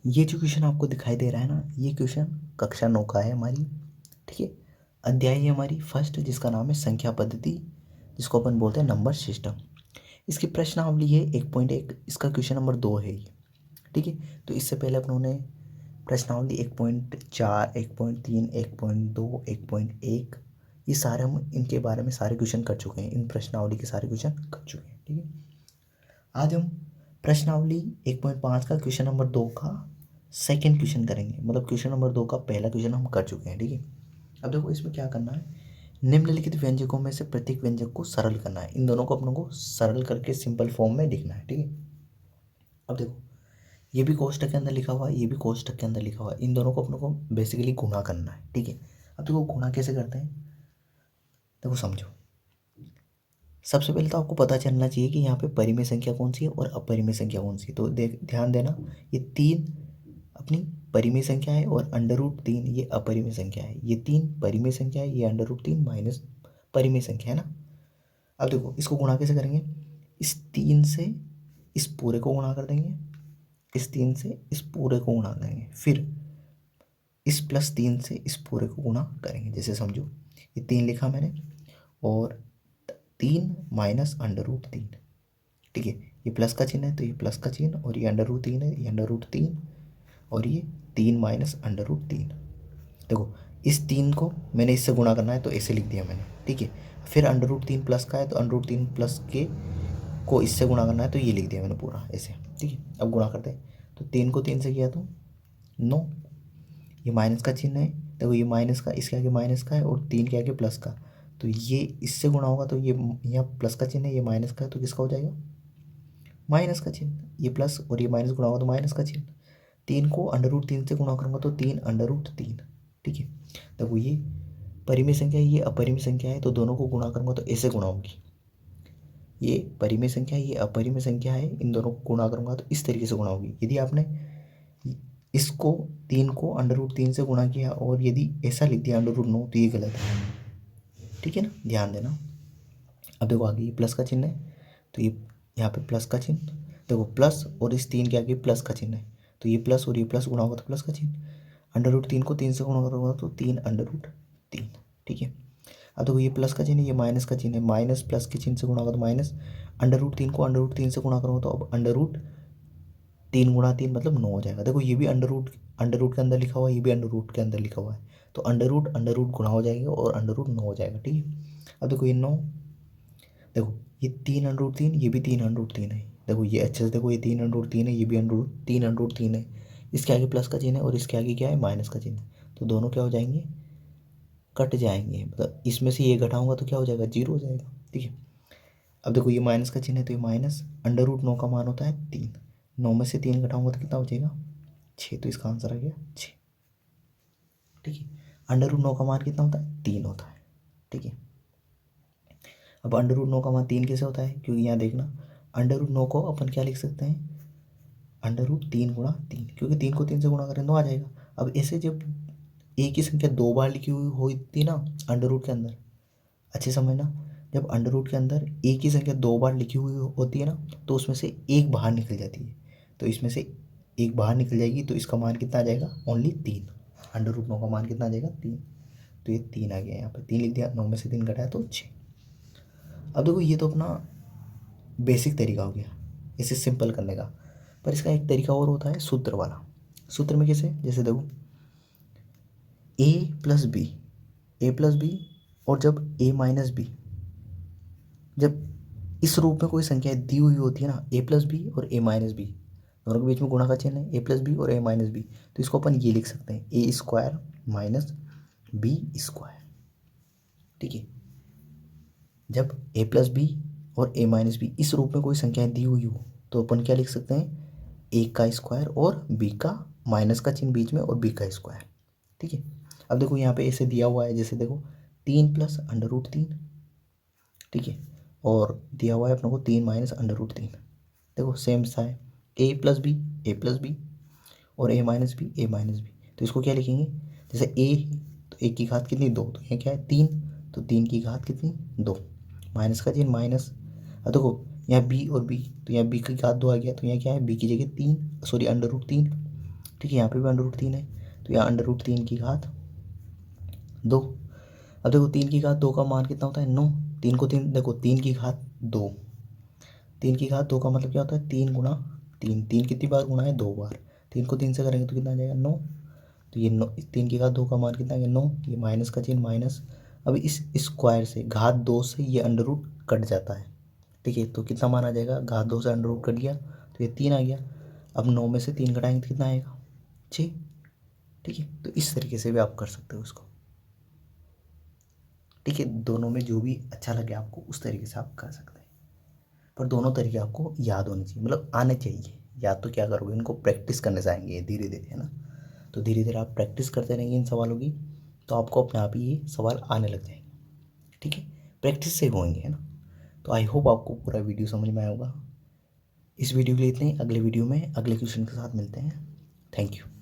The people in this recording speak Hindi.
ये जो क्वेश्चन आपको दिखाई दे रहा है ना, ये क्वेश्चन कक्षा 9 का है हमारी। ठीक है, अध्याय है हमारी फर्स्ट, जिसका नाम है संख्या पद्धति, जिसको अपन बोलते हैं नंबर सिस्टम। इसकी प्रश्नावली है 1.1, इसका क्वेश्चन नंबर 2 है ये। ठीक है, तो इससे पहले अपनों ने प्रश्नावली 1.4, 1.3, 1.2, 1.1, ये सारे हम इनके बारे में सारे क्वेश्चन कर चुके हैं, इन प्रश्नावली के सारे क्वेश्चन कर चुके हैं। ठीक है, आज हम प्रश्नावली 1.5 का क्वेश्चन नंबर 2 का सेकंड क्वेश्चन करेंगे, मतलब क्वेश्चन नंबर 2 का पहला क्वेश्चन हम कर चुके हैं। ठीक है, अब देखो इसमें क्या करना है, निम्नलिखित व्यंजकों में से प्रत्येक व्यंजक को सरल करना है। इन दोनों को अपनों को सरल करके सिंपल फॉर्म में लिखना है। ठीक है, अब देखो ये भी कोष्टक के अंदर लिखा हुआ है, ये भी कोष्टक के अंदर लिखा हुआ है, इन दोनों को अपनों को बेसिकली गुणा करना है। ठीक है, अब देखो गुणा कैसे करते हैं, देखो समझो। सबसे पहले तो आपको पता चलना चाहिए कि यहाँ पे परिमेय संख्या कौन सी है और अपरिमेय संख्या कौन सी है। तो देख ध्यान देना, ये 3 अपनी परिमेय संख्या है और √3 ये अपरिमेय संख्या है। ये 3 परिमेय संख्या है, ये √3 माइनस परिमेय संख्या है ना। अब देखो इसको गुणा कैसे करेंगे, इस 3 से इस पूरे को गुणा कर देंगे, इस 3 से इस पूरे को गुणा करेंगे, फिर इस +3 से इस पूरे को गुणा करेंगे। जैसे समझो ये 3 लिखा मैंने और 3 माइनस √3। ठीक है, ये प्लस का चिन्ह है तो ये प्लस का चिन्ह, और ये √3 है, ये √3, और ये 3 माइनस √3। देखो इस 3 को मैंने इससे गुणा करना है तो ऐसे लिख दिया मैंने। ठीक है, फिर √3 प्लस का है तो √3 प्लस के को इससे गुणा करना है तो ये लिख दिया मैंने पूरा ऐसे। ठीक है, अब गुणा करते हैं, तो 3 को 3 से किया तो 9, ये माइनस का चिन्ह है, देखो ये माइनस का इसके आगे माइनस का है और 3 के आगे प्लस का, तो ये इससे गुणा होगा तो ये यहाँ प्लस का चिन्ह है, ये माइनस का है तो किसका हो जाएगा, माइनस का चिन्ह। ये प्लस और ये माइनस गुणा होगा तो माइनस का चिन्ह। 3 को √3 से गुणा करूँगा तो 3 √3। ठीक है, देखो ये परिमेय संख्या है, ये अपरिमेय संख्या है, तो दोनों को गुणा करूँगा तो ऐसे गुणा होगी। ये परिमेय संख्या है, ये अपरिमेय संख्या है, इन दोनों को गुणा करूँगा तो इस तरीके से गुणा होगी। यदि आपने इसको 3 को √3 से गुणा किया और यदि ऐसा लिख दिया √9 तो ये गलत है। ठीक है ना, ध्यान देना। अब देखो आगे ये प्लस का चिन्ह है तो ये यहाँ पे प्लस का चिन्ह, देखो प्लस और इस 3 के आगे प्लस का चिन्ह है तो ये प्लस और ये प्लस गुणा होगा तो प्लस का चिन्ह। √3 को 3 से गुणा करूँगा तो 3 √3। ठीक है, अब देखो ये प्लस का चिन्ह है, ये माइनस का चिन्ह है, माइनस प्लस के चिन्ह से गुणा होगा तो माइनस, √3 को √3 से गुणा करूँगा तो अब √3 गुणा 3 मतलब 9 हो जाएगा। देखो ये भी अंडर रूट के अंदर लिखा हुआ है, ये भी अंडर रूट के अंदर लिखा हुआ है, तो अंडर रूट गुणा हो जाएगा और √9 हो जाएगा। ठीक है, अब देखो ये 9, देखो ये 3 √3, ये भी 3 √3 है, देखो ये अच्छे से देखो, ये 3 √3 है, ये भी 3 √3 है, इसके आगे प्लस का चिन्ह है और इसके आगे क्या है, माइनस का चिन्ह है, तो दोनों क्या हो जाएंगे, कट जाएंगे, मतलब इसमें से ये घटाऊंगा तो क्या हो जाएगा, 0 हो जाएगा। ठीक है, अब देखो ये माइनस का चिन्ह है तो ये माइनस, √9 का मान होता है 3, 9 में से 3 घटाऊंगा तो कितना हो जाएगा, 6, तो इसका आंसर आ गया 6। ठीक है, √9 का मान कितना होता है, 3 होता है। ठीक है, अब √9 का मान 3 कैसे होता है, क्योंकि यहाँ देखना √9 को अपन क्या लिख सकते हैं, √3 गुणा 3, क्योंकि 3 को 3 से गुणा करें 9 आ जाएगा। अब ऐसे जब एक ही संख्या 2 बार लिखी हुई होती ना अंडर रूट के अंदर, अच्छे समझना, जब अंडर रूट के अंदर एक ही संख्या 2 बार लिखी हुई होती है ना, तो उसमें से एक बाहर निकल जाती है, तो इसमें से एक बाहर निकल जाएगी तो इसका मान कितना आ जाएगा, ओनली 3। √9 का मान कितना आ जाएगा, 3, तो ये 3 आ गया, यहाँ पे 3 लिख दिया, 9 में से 3 घटाया तो 6। अब देखो ये तो अपना बेसिक तरीका हो गया इसे सिंपल करने का, पर इसका एक तरीका और होता है सूत्र वाला। सूत्र में कैसे, जैसे देखो a+b और जब a-b, जब इस रूप में कोई संख्या दी हुई होती है ना, a+b और a-b, दोनों के बीच में गुणा का चिन्ह है, a+b और a-b, तो इसको अपन ये लिख सकते हैं a² माइनस b²। ठीक है, जब a+b और a-b इस रूप में कोई संख्याएं दी हुई हो तो अपन क्या लिख सकते हैं, a² और b का माइनस का चिन्ह बीच में और b²। ठीक है, अब देखो यहाँ पे ऐसे दिया हुआ है, जैसे देखो 3 + √3। ठीक है, और दिया हुआ है अपने को 3 - √3, देखो सेम सा है, a+b और a-b, तो इसको क्या लिखेंगे, जैसे a तो 1 की घात कितनी, 2, तो यहाँ क्या है 3, तो 3 की घात कितनी, 2, माइनस का चिन्ह माइनस। अब देखो यहाँ b और b, तो यहाँ b की घात 2 आ गया, तो यहाँ क्या है b की जगह 3, सॉरी √3, ठीक है, यहाँ पे भी √3 है, तो यहाँ √3 की घात 2। अब देखो 3 की घात 2 का मान कितना होता है 9। 3 को 3 देखो 3 की घात 2, 3 की घात 2 का मतलब क्या होता है 3 गुणा 3। 3 कितनी बार गुणा है 2 बार। 3 को 3 से करेंगे तो कितना आ जाएगा 9। तो ये 9, 3 की घात 2 का मान कितना आ गया 9। ये माइनस का चिन्ह माइनस। अब इस स्क्वायर से घात 2 से ये अंडर रूट कट जाता है। ठीक है, तो कितना मान आ जाएगा, घात 2 से अंडर रूट कट गया तो ये 3 आ गया। अब 9 में से 3 घटाएंगे तो कितना आएगा 6। ठीक है, तो इस तरीके से भी आप कर सकते हो इसको। ठीक है, दोनों में जो भी अच्छा लगे आपको उस तरीके से आप कर सकते हैं, पर दोनों तरीके आपको याद होने चाहिए, मतलब आने चाहिए। याद तो क्या करोगे, इनको प्रैक्टिस करने से आएंगे धीरे धीरे, है ना। तो धीरे धीरे आप प्रैक्टिस करते रहेंगे इन सवालों की, तो आपको अपने आप ही ये सवाल आने लग जाएंगे। ठीक है, प्रैक्टिस से होंगे, है ना। तो आई होप आपको पूरा वीडियो समझ में आया होगा। इस वीडियो के लिए इतने ही, अगले वीडियो में अगले क्वेश्चन के साथ मिलते हैं। Thank you.